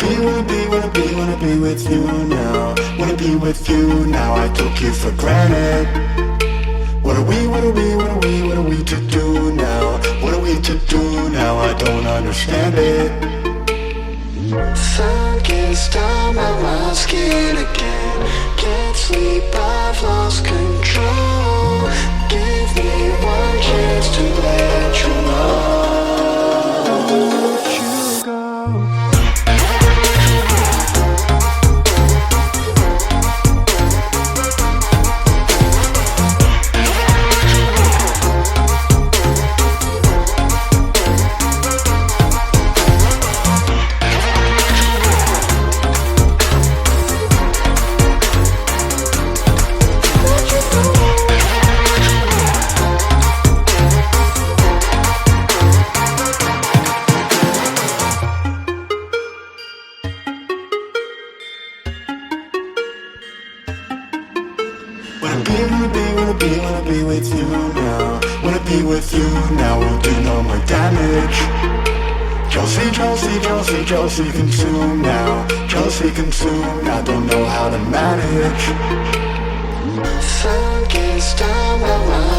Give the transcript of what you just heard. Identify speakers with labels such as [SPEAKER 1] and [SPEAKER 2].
[SPEAKER 1] wanna be with you now. Wanna be with you now, I took you for granted. What are we to do now? What are we to do now? I don't understand it. Sun gets down on my skin again. Can't sleep, I've lost control. Give me one chance to let you know. Don't let you go. Wanna be with you now. Wanna be with you now, won't do no more damage. Josie, consume now. Josie, consume now, don't know how to manage. Sun gets down my mind.